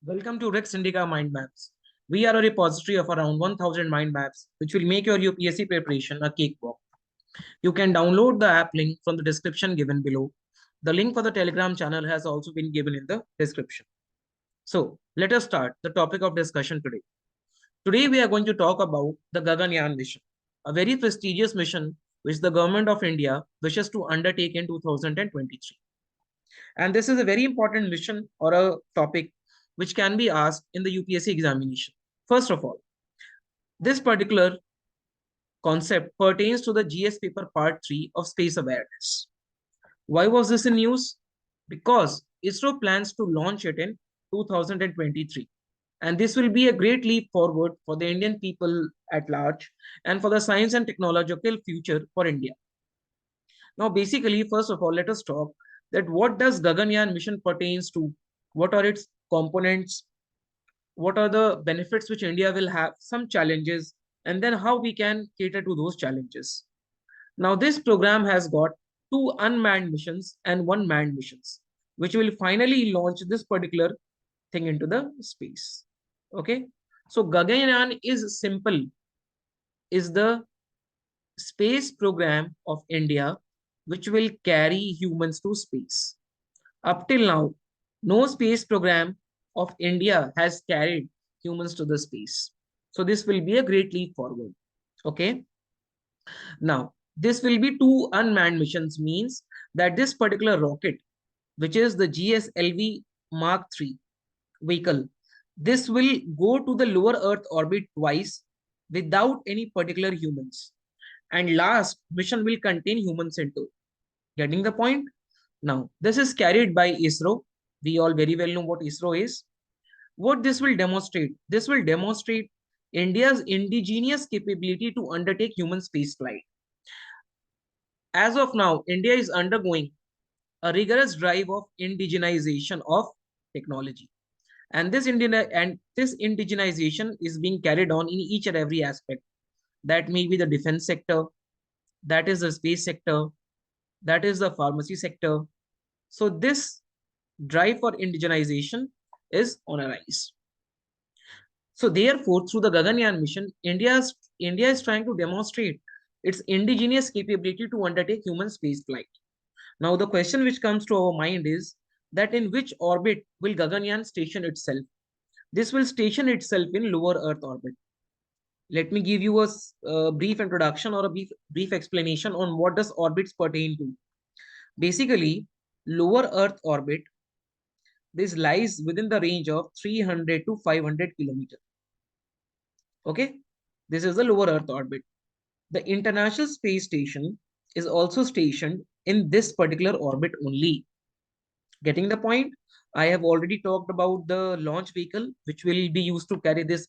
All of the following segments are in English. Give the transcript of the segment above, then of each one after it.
Welcome to Res Indica Mind Maps. We are a repository of around 1000 mind maps, which will make your UPSC preparation a cakewalk. You can download the app link from the description given below. The link for the Telegram channel has also been given in the description. So, let us start the topic of discussion today. Today, we are going to talk about the Gaganyaan Mission, a very prestigious mission which the government of India wishes to undertake in 2023. And this is a very important mission or a topic which can be asked in the UPSC examination. First of all, this particular concept pertains to the GS paper part 3 of space awareness. Why was this in news? Because ISRO plans to launch it in 2023. And this will be a great leap forward for the Indian people at large and for the science and technological future for India. Now, basically, first of all, let us talk that what does Gaganyaan mission pertains to? What are its components? What are the benefits which India will have? Some challenges, and then how we can cater to those challenges. Now, this program has got two unmanned missions and one manned missions, which will finally launch this particular thing into the space. Okay. So Gaganyaan is simple, is the space program of India, which will carry humans to space. Up till now, no space program of India has carried humans to the space. So this will be a great leap forward. Okay. Now, this will be two unmanned missions, means that this particular rocket, which is the GSLV Mark III vehicle, this will go to the lower Earth orbit twice without any particular humans. And last mission will contain humans into. Getting the point? Now, this is carried by ISRO. We all very well know what ISRO is. What this will demonstrate? This will demonstrate India's indigenous capability to undertake human space flight. As of now, India is undergoing a rigorous drive of indigenization of technology. And this indigenization is being carried on in each and every aspect. That may be the defense sector, that is the space sector, that is the pharmacy sector. So this drive for indigenization is on a rise. So therefore, through the Gaganyaan mission, India is trying to demonstrate its indigenous capability to undertake human space flight. Now, the question which comes to our mind is that in which orbit will Gaganyaan station itself? This will station itself in lower Earth orbit. Let me give you a brief introduction or a brief explanation on what does orbits pertain to. Basically, lower Earth orbit, this lies within the range of 300 to 500 kilometers. Okay, this is the lower Earth orbit. The International Space Station is also stationed in this particular orbit only. Getting the point? I have already talked about the launch vehicle, which will be used to carry this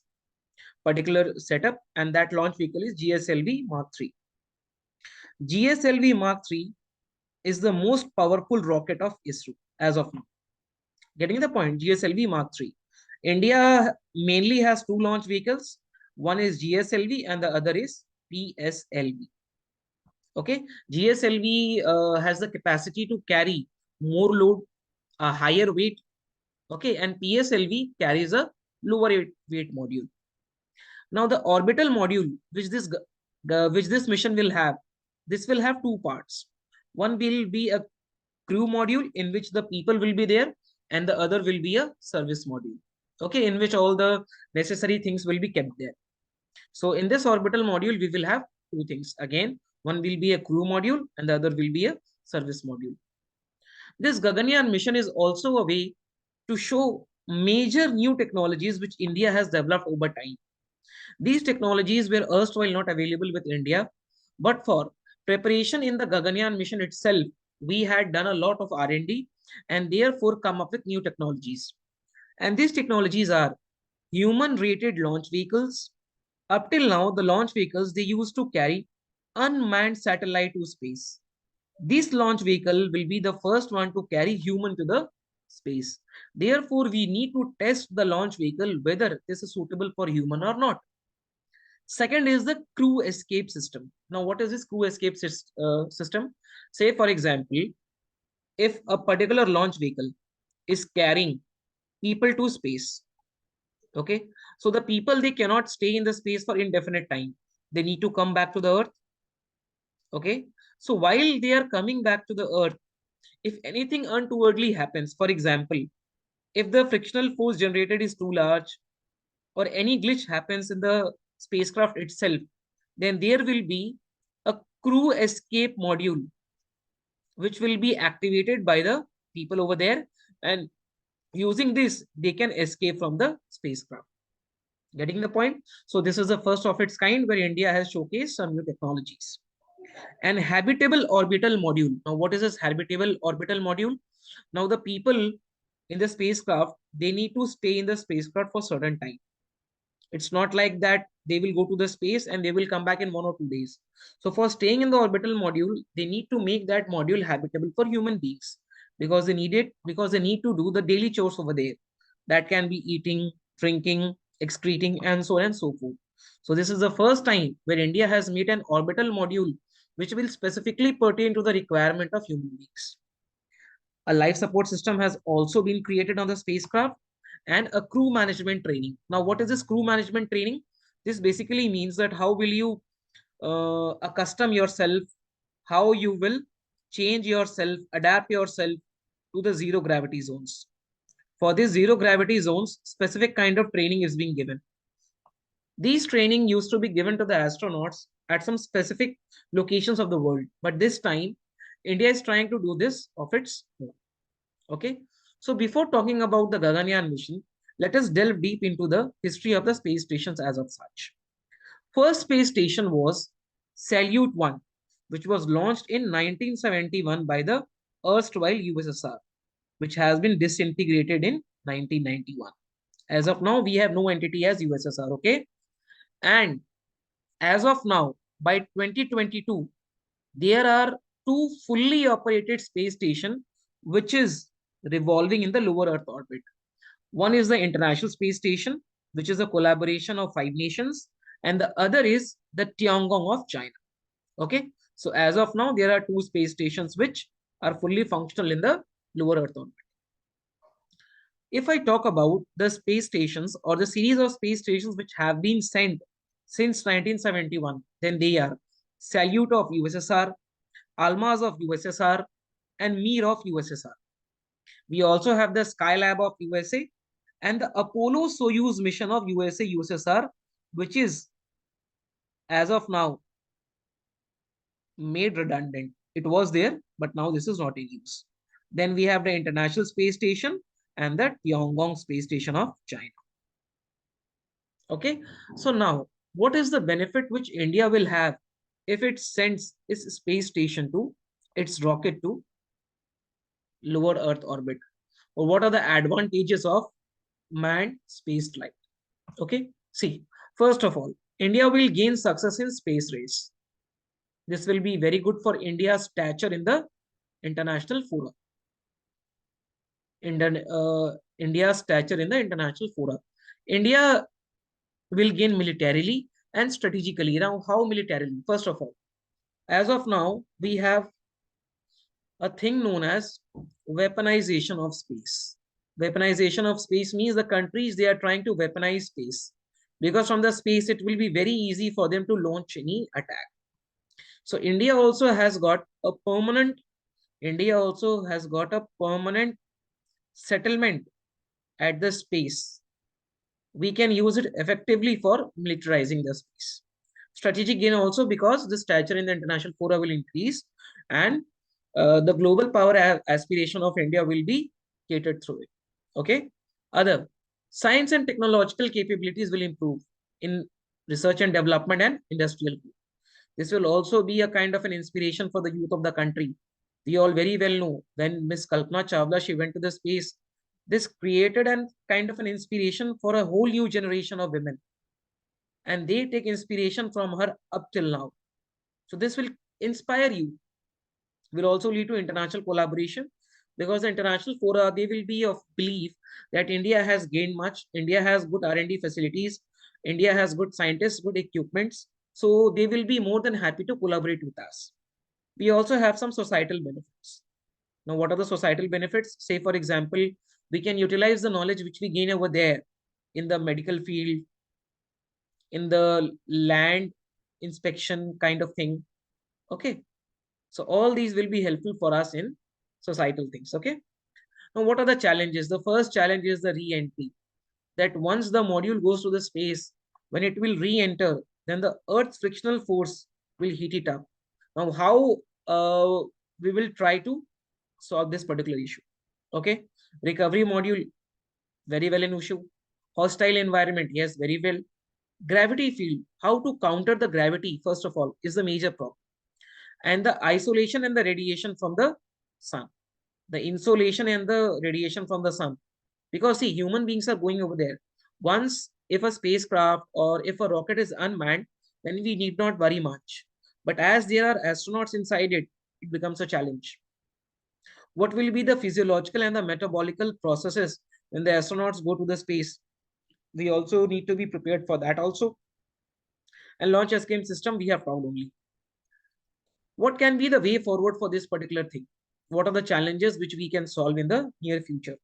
particular setup, and that launch vehicle is GSLV Mark III. GSLV Mark III is the most powerful rocket of ISRO as of now. Getting the point? GSLV Mark III. India mainly has two launch vehicles. One is GSLV and the other is PSLV. Okay, GSLV has the capacity to carry more load, a higher weight. Okay, and PSLV carries a lower weight module. Now, the orbital module, which this mission will have, this will have two parts. One will be a crew module in which the people will be there, and the other will be a service module. Okay, in which all the necessary things will be kept there. So in this orbital module, we will have two things. Again, one will be a crew module and the other will be a service module. This Gaganyaan mission is also a way to show major new technologies which India has developed over time. These technologies were erstwhile not available with India, but for preparation in the Gaganyaan mission itself, we had done a lot of R&D and therefore come up with new technologies. And these technologies are human-rated launch vehicles. Up till now, the launch vehicles, they used to carry unmanned satellite to space. This launch vehicle will be the first one to carry human to the space. Therefore, we need to test the launch vehicle whether this is suitable for human or not. Second is the crew escape system. Now, what is this crew escape system? Say, for example, if a particular launch vehicle is carrying people to space. Okay. So the people, they cannot stay in the space for indefinite time. They need to come back to the earth. Okay. So while they are coming back to the earth, if anything untowardly happens, for example, if the frictional force generated is too large or any glitch happens in the spacecraft itself, then there will be a crew escape module which will be activated by the people over there, and using this they can escape from the spacecraft. Getting the point? So this is the first of its kind where India has showcased some new technologies. And habitable orbital module. Now what is this habitable orbital module? Now the people in the spacecraft, they need to stay in the spacecraft for certain time. It's not like that they will go to the space and they will come back in 1 or 2 days. So for staying in the orbital module, they need to make that module habitable for human beings, because they need it, because they need to do the daily chores over there. That can be eating, drinking, excreting, and so on and so forth. So this is the first time where India has made an orbital module which will specifically pertain to the requirement of human beings. A life support system has also been created on the spacecraft, and a crew management training. Now, what is this crew management training? This basically means that how will you accustom yourself, how you will change yourself, adapt yourself to the zero gravity zones. For these zero gravity zones, specific kind of training is being given. These training used to be given to the astronauts at some specific locations of the world, but this time India is trying to do this of its own. Okay. So before talking about the Gaganyaan mission, let us delve deep into the history of the space stations as of such. First space station was Salyut 1, which was launched in 1971 by the erstwhile USSR, which has been disintegrated in 1991. As of now, we have no entity as USSR, okay? And as of now, by 2022, there are two fully operated space stations which is revolving in the lower Earth orbit. One is the International Space Station, which is a collaboration of 5 nations, and the other is the Tiangong of China. Okay, so as of now, there are two space stations which are fully functional in the lower Earth orbit. If I talk about the space stations or the series of space stations which have been sent since 1971, then they are Salyut of USSR, Almaz of USSR, and Mir of USSR. We also have the Skylab of USA and the Apollo Soyuz mission of USA USSR, which is as of now made redundant. It was there, but now this is not in use. Then we have the International Space Station and the Tiangong Space Station of China. Okay, so now what is the benefit which India will have if it sends its space station to its rocket to lower Earth orbit? Or what are the advantages of manned space flight? Okay, see, first of all, India will gain success in space race. This will be very good for India's stature in the international fora. India's stature in the international fora. India will gain militarily and strategically. Now, how militarily? First of all, as of now, we have a thing known as weaponization of space. Weaponization of space means the countries, they are trying to weaponize space, because from the space it will be very easy for them to launch any attack. So India also has got a permanent settlement at the space. We can use it effectively for militarizing the space. Strategic gain also because the stature in the international fora will increase, and the global power aspiration of India will be catered through it. Okay. Other science and technological capabilities will improve in research and development and industrial growth. This will also be a kind of an inspiration for the youth of the country. We all very well know when Miss Kalpana Chawla, she went to the space, this created an kind of an inspiration for a whole new generation of women. And they take inspiration from her up till now. So this will inspire you, will also lead to international collaboration, because the international fora, they will be of belief that India has gained much. India has good R&D facilities. India has good scientists, good equipments. So they will be more than happy to collaborate with us. We also have some societal benefits. Now, what are the societal benefits? Say, for example, We can utilize the knowledge which we gain over there in the medical field, in the land inspection kind of thing. Okay. So all these will be helpful for us in societal things. Okay. Now, what are the challenges? The first challenge is the re-entry. That once the module goes to the space, when it will re-enter, then the Earth's frictional force will heat it up. Now, how we will try to solve this particular issue? Okay. Recovery module, very well in issue. Hostile environment, yes, very well. Gravity field, how to counter the gravity, first of all, is the major problem. And the isolation and the radiation from the sun. The insolation and the radiation from the sun. Because see, human beings are going over there. Once, if a spacecraft or if a rocket is unmanned, then we need not worry much. But as there are astronauts inside it, it becomes a challenge. What will be the physiological and the metabolical processes when the astronauts go to the space? We also need to be prepared for that also. And launch escape system, we have found only. What can be the way forward for this particular thing? What are the challenges which we can solve in the near future?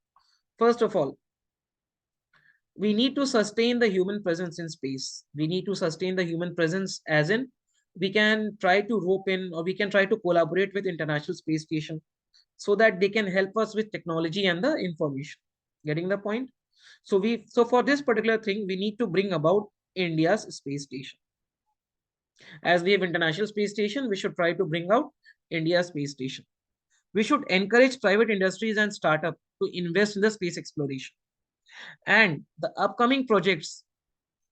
First of all, we need to sustain the human presence in space. We need to sustain the human presence as in we can try to rope in or we can try to collaborate with International Space Station so that they can help us with technology and the information. Getting the point? So for this particular thing, we need to bring about India's space station. As we have International Space Station, we should try to bring out India's space station. We should encourage private industries and startups to invest in the space exploration. And the upcoming projects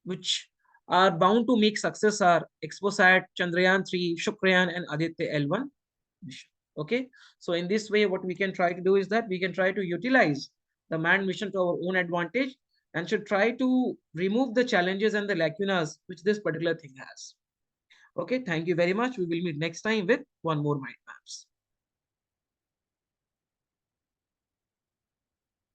which are bound to make success are Exposat, Chandrayaan 3, Shukrayaan, and Aditya L1 mission. Okay. So in this way, what we can try to do is that we can try to utilize the manned mission to our own advantage and should try to remove the challenges and the lacunas which this particular thing has. Okay. Thank you very much. We will meet next time with one more mind maps.